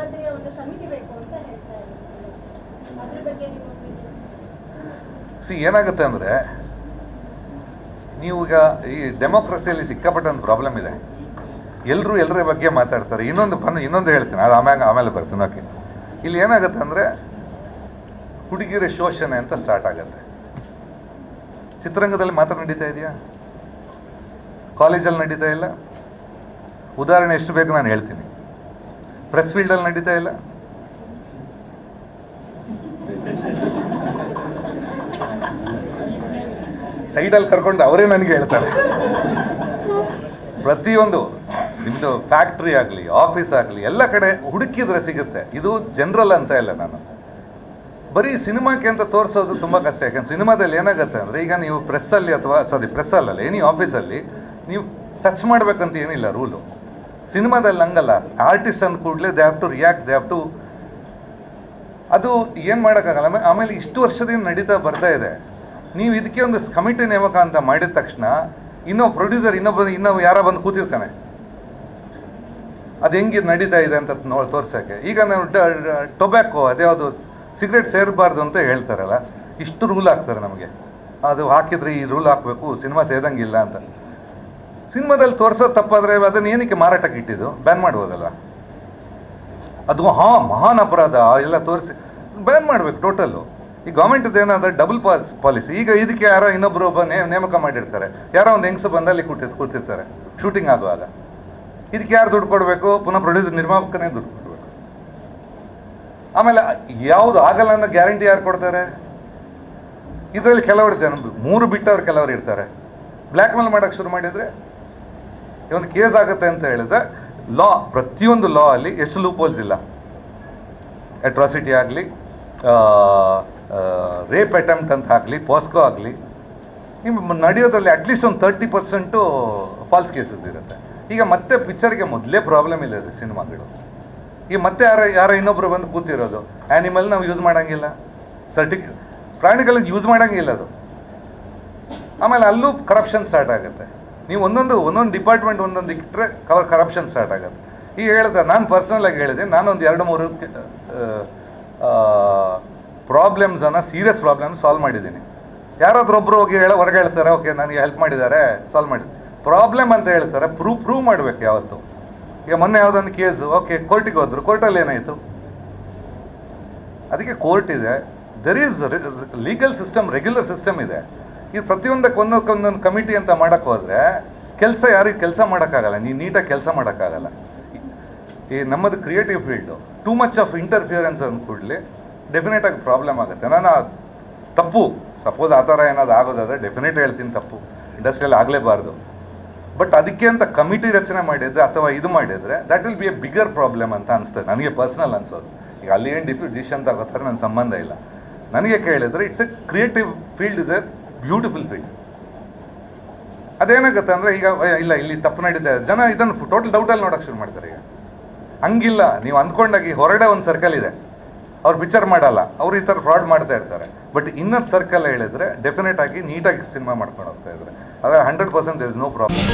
ಮಾದರಿಯ ಒಂದು ಸಮಿತಿ ಬೇಕು ಅಂತ ಹೇಳ್ತಾ ಇದ್ದಾರೆ. ಅದ್ರ ಬಗ್ಗೆ ಏನಾಗುತ್ತೆ ಅಂದ್ರೆ, ನೀವು ಈಗ ಈ ಡೆಮೋಕ್ರಸಿಯಲ್ಲಿ ಸಿಕ್ಕಾಪಟ್ಟೆ ಒಂದು ಪ್ರಾಬ್ಲಮ್ ಇದೆ. ಎಲ್ಲರ ಬಗ್ಗೆ ಮಾತಾಡ್ತಾರೆ. ಇನ್ನೊಂದು ಹೇಳ್ತೀನಿ, ಅದು ಆಮೇಲೆ ಬರ್ತೀನಿ. ಓಕೆ, ಇಲ್ಲಿ ಏನಾಗುತ್ತೆ ಅಂದ್ರೆ ಹುಡುಗಿರ ಶೋಷಣೆ ಅಂತ ಸ್ಟಾರ್ಟ್ ಆಗುತ್ತೆ. ಚಿತ್ರರಂಗದಲ್ಲಿ ಮಾತ್ರ ನಡೀತಾ ಇದೆಯಾ? ಕಾಲೇಜಲ್ಲಿ ನಡೀತಾ ಇಲ್ಲ? ಉದಾಹರಣೆ ಎಷ್ಟು ಬೇಕು ನಾನು ಹೇಳ್ತೀನಿ. ಪ್ರೆಸ್ ಫೀಲ್ಡಲ್ಲಿ ನಡೀತಾ ಇಲ್ಲ? ಸೈಡಲ್ಲಿ ಕರ್ಕೊಂಡು ಅವರೇ ನನಗೆ ಹೇಳ್ತಾರೆ. ಪ್ರತಿಯೊಂದು ನಿಮ್ದು ಫ್ಯಾಕ್ಟ್ರಿ ಆಗಲಿ, ಆಫೀಸ್ ಆಗಲಿ, ಎಲ್ಲ ಕಡೆ ಹುಡುಕಿದ್ರೆ ಸಿಗುತ್ತೆ. ಇದು ಜನರಲ್ ಅಂತ ಇಲ್ಲ. ನಾನು ಬರೀ ಸಿನಿಮಾಕ್ಕೆ ಅಂತ ತೋರಿಸೋದು ತುಂಬ ಕಷ್ಟ. ಯಾಕಂದ್ರೆ ಸಿನಿಮಾದಲ್ಲಿ ಏನಾಗುತ್ತೆ ಅಂದರೆ, ಈಗ ನೀವು ಪ್ರೆಸ್ಸಲ್ಲಿ ಅಥವಾ ಪ್ರೆಸ್ಸಲ್ಲ ಎನಿ ಆಫೀಸಲ್ಲಿ ನೀವು ಟಚ್ ಮಾಡ್ಬೇಕಂತ ಏನಿಲ್ಲ ರೂಲು. ಸಿನಿಮಾದಲ್ಲಿ ಹಂಗಲ್ಲ. ಆರ್ಟಿಸ್ಟ್ ಅಂದ ಕೂಡಲೇ they have to react, they have to. ಅದು ಏನು ಮಾಡೋಕ್ಕಾಗಲ್ಲ. ಆಮೇಲೆ ಇಷ್ಟು ವರ್ಷದಿಂದ ನಡೀತಾ ಬರ್ತಾ ಇದೆ. ನೀವು ಇದಕ್ಕೆ ಒಂದು ಕಮಿಟಿ ನೇಮಕ ಅಂತ ಮಾಡಿದ ತಕ್ಷಣ ಪ್ರೊಡ್ಯೂಸರ್ ಇನ್ನೊಬ್ಬ ಯಾರ ಬಂದು ಕೂತಿರ್ತಾನೆ, ಅದು ಹೆಂಗೆ ನಡೀತಾ ಇದೆ ಅಂತ ತೋರ್ಸಕ್ಕೆ. ಈಗ ನಾವು ಟೊಬ್ಯಾಕೋ, ಅದ್ಯಾವುದು ಸಿಗರೇಟ್ ಸೇರಬಾರ್ದು ಅಂತ ಹೇಳ್ತಾರಲ್ಲ, ಇಷ್ಟು ರೂಲ್ ಹಾಕ್ತಾರೆ ನಮಗೆ. ಅದು ಹಾಕಿದ್ರೆ ಈ ರೂಲ್ ಹಾಕಬೇಕು, ಸಿನಿಮಾ ಸೇದಂಗಿಲ್ಲ ಅಂತ. ಸಿನಿಮಾದಲ್ಲಿ ತೋರ್ಸೋದು ತಪ್ಪಾದ್ರೆ ಅದನ್ನ ಏನಕ್ಕೆ ಮಾರಾಟಕ್ಕೆ ಇಟ್ಟಿದ್ದು? ಬ್ಯಾನ್ ಮಾಡ್ಬೋದಲ್ಲ. ಅದು ಮಹಾನ್ ಅಪರಾಧ ಎಲ್ಲ ತೋರಿಸಿ ಬ್ಯಾನ್ ಮಾಡ್ಬೇಕು ಟೋಟಲ್ಲು. ಈ ಗೌರ್ಮೆಂಟ್ ಏನಾದ್ರೆ ಡಬಲ್ ಪಾಲಿಸಿ. ಈಗ ಇದಕ್ಕೆ ಯಾರೋ ಇನ್ನೊಬ್ರು ನೇಮಕ ಮಾಡಿರ್ತಾರೆ, ಯಾರೋ ಒಂದು ಹೆಂಗಸು ಬಂದಲ್ಲಿ ಕೂತಿರ್ತಾರೆ ಶೂಟಿಂಗ್ ಆಗುವಾಗ. ಇದಕ್ಕೆ ಯಾರು ದುಡ್ಡು ಕೊಡಬೇಕು? ಪುನಃ ಪ್ರೊಡ್ಯೂಸರ್, ನಿರ್ಮಾಪಕನೇ ದುಡ್ಡು ಕೊಡಬೇಕು. ಆಮೇಲೆ ಯಾವುದು ಆಗಲ್ಲ ಅನ್ನೋ ಗ್ಯಾರಂಟಿ ಯಾರು ಕೊಡ್ತಾರೆ? ಇದರಲ್ಲಿ ಕೆಲವರು ಜನ 3 ಬಿಟ್ಟವ್ರು ಕೆಲವರು ಇರ್ತಾರೆ. ಬ್ಲ್ಯಾಕ್ ಮೇಲ್ ಮಾಡಕ್ಕೆ ಶುರು ಮಾಡಿದ್ರೆ ಒಂದು ಕೇಸ್ ಆಗುತ್ತೆ ಅಂತ ಹೇಳಿದ್ರೆ, ಲಾ, ಪ್ರತಿಯೊಂದು ಲಾ ಅಲ್ಲಿ ಎಷ್ಟು ಲೂಪೋಲ್ಸ್ ಇಲ್ಲ. ಅಟ್ರಾಸಿಟಿ ಆಗಲಿ, ರೇಪ್ ಅಟೆಂಪ್ಟ್ ಅಂತ ಆಗಲಿ, ಪಾಸ್ಕೋ ಆಗಲಿ, ನಿಮ್ಮ ನಡೆಯೋದ್ರಲ್ಲಿ ಅಟ್ಲೀಸ್ಟ್ ಒಂದು 30% ಫಾಲ್ಸ್ ಕೇಸಸ್ ಇರುತ್ತೆ. ಈಗ ಮತ್ತೆ ಪಿಕ್ಚರ್ಗೆ ಮೊದಲೇ ಪ್ರಾಬ್ಲಮ್ ಇಲ್ಲ ಇದೆ ಸಿನಿಮಾಗಳು. ಈಗ ಮತ್ತೆ ಯಾರೋ ಇನ್ನೊಬ್ರು ಬಂದು ಕೂತಿರೋದು. ಆ್ಯನಿಮಲ್ ನಾವು ಯೂಸ್ ಮಾಡಂಗಿಲ್ಲ, ಪ್ರಾಣಿಗಳಿಗೆ ಯೂಸ್ ಮಾಡಂಗಿಲ್ಲ ಅದು. ಆಮೇಲೆ ಅಲ್ಲೂ ಕರಪ್ಷನ್ ಸ್ಟಾರ್ಟ್ ಆಗುತ್ತೆ. ನೀವು ಒಂದೊಂದು ಡಿಪಾರ್ಟ್ಮೆಂಟ್ ಒಂದೊಂದು ಇಟ್ಟರೆ ಕರಪ್ಷನ್ ಸ್ಟಾರ್ಟ್ ಆಗುತ್ತೆ. ಈಗ ಹೇಳಿದೆ, ನಾನು ಪರ್ಸನಲ್ ಆಗಿ ಹೇಳಿದೆ, ನಾನೊಂದು 2-3 ಪ್ರಾಬ್ಲಮ್ಸನ್ನು, ಸೀರಿಯಸ್ ಪ್ರಾಬ್ಲಮ್ ಸಾಲ್ವ್ ಮಾಡಿದ್ದೀನಿ. ಯಾರಾದ್ರೂ ಒಬ್ರು ಹೋಗಿ ಹೊರಗೆ ಹೇಳ್ತಾರೆ, ಓಕೆ ನನಗೆ ಹೆಲ್ಪ್ ಮಾಡಿದ್ದಾರೆ, ಸಾಲ್ವ್ ಮಾಡಿ. ಪ್ರಾಬ್ಲಮ್ ಅಂತ ಹೇಳ್ತಾರೆ, ಪ್ರೂವ್ ಮಾಡಬೇಕು ಯಾವತ್ತು. ಈಗ ಮೊನ್ನೆ ಯಾವುದೊಂದು ಕೇಸು, ಓಕೆ ಕೋರ್ಟಿಗೆ ಹೋದ್ರು, ಕೋರ್ಟಲ್ಲಿ ಏನಾಯಿತು? ಅದಕ್ಕೆ ಕೋರ್ಟ್ ಇದೆ, there is legal system, regular system ಇದೆ. ಇದು ಪ್ರತಿಯೊಂದಕ್ಕೆ ಒಂದೊಂದು ಕಮಿಟಿ ಅಂತ ಮಾಡಕ್ಕೆ ಹೋದ್ರೆ ಯಾರಿಗೆ ಕೆಲಸ ಮಾಡೋಕ್ಕಾಗಲ್ಲ, ನೀಟಾಗಿ ಕೆಲಸ ಮಾಡೋಕ್ಕಾಗಲ್ಲ. ಈ ನಮ್ಮದು creative field, too much of interference ಅಂದ್ಕೂಡ್ಲಿ ಡೆಫಿನೆಟ್ ಆಗಿ ಪ್ರಾಬ್ಲಮ್ ಆಗುತ್ತೆ. ನಾನು ತಪ್ಪು, ಸಪೋಸ್ ಆ ಥರ ಏನಾದ್ರು ಆಗೋದಾದ್ರೆ ಡೆಫಿನೆಟ್ ಹೇಳ್ತೀನಿ, ತಪ್ಪು ಇಂಡಸ್ಟ್ರಿಯಲ್ಲಿ ಆಗಲೇಬಾರ್ದು. ಬಟ್ ಅದಕ್ಕೆ ಅಂತ ಕಮಿಟಿ ರಚನೆ ಮಾಡಿದ್ರೆ ಅಥವಾ ಇದು ಮಾಡಿದ್ರೆ that will be A bigger problem ಅಂತ ಅನಿಸ್ತದೆ ನನಗೆ, ಪರ್ಸನಲ್ ಅನ್ಸೋದು. ಈಗ ಅಲ್ಲಿ ಏನು ಡಿಸಿಷನ್ ತಗೋತಾರೆ ನನ್ನ ಸಂಬಂಧ ಇಲ್ಲ. ನನಗೆ ಕೇಳಿದ್ರೆ it's A creative field, is A beautiful field. ಅದೇನಾಗುತ್ತೆ ಅಂದರೆ, ಈಗ ಇಲ್ಲ ಇಲ್ಲಿ ತಪ್ಪು ನಡೀತಾ ಇದೆ, ಜನ ಇದನ್ನು ಟೋಟಲ್ ಡೌಟಲ್ಲಿ ನೋಡೋಕೆ ಶುರು ಮಾಡ್ತಾರೆ. ಈಗ ಹಂಗಿಲ್ಲ, ನೀವು ಅಂದ್ಕೊಂಡಾಗಿ ಹೊರಗಡೆ ಒಂದು ಸರ್ಕಲ್ ಇದೆ, ಅವ್ರು ಪಿಕ್ಚರ್ ಮಾಡಲ್ಲ, ಅವ್ರು ಈ ಥರ ಫ್ರಾಡ್ ಮಾಡ್ತಾ ಇರ್ತಾರೆ. ಬಟ್ ಇನ್ನರ್ ಸರ್ಕಲ್ ಹೇಳಿದ್ರೆ ಡೆಫಿನೆಟ್ ಆಗಿ ನೀಟಾಗಿ ಸಿನಿಮಾ ಮಾಡ್ಕೊಂಡು ಹೋಗ್ತಾ ಇದ್ದಾರೆ. ಅದೇ 100% ದೇರ್ ಇಸ್ ನೋ ಪ್ರಾಬ್ಲಮ್.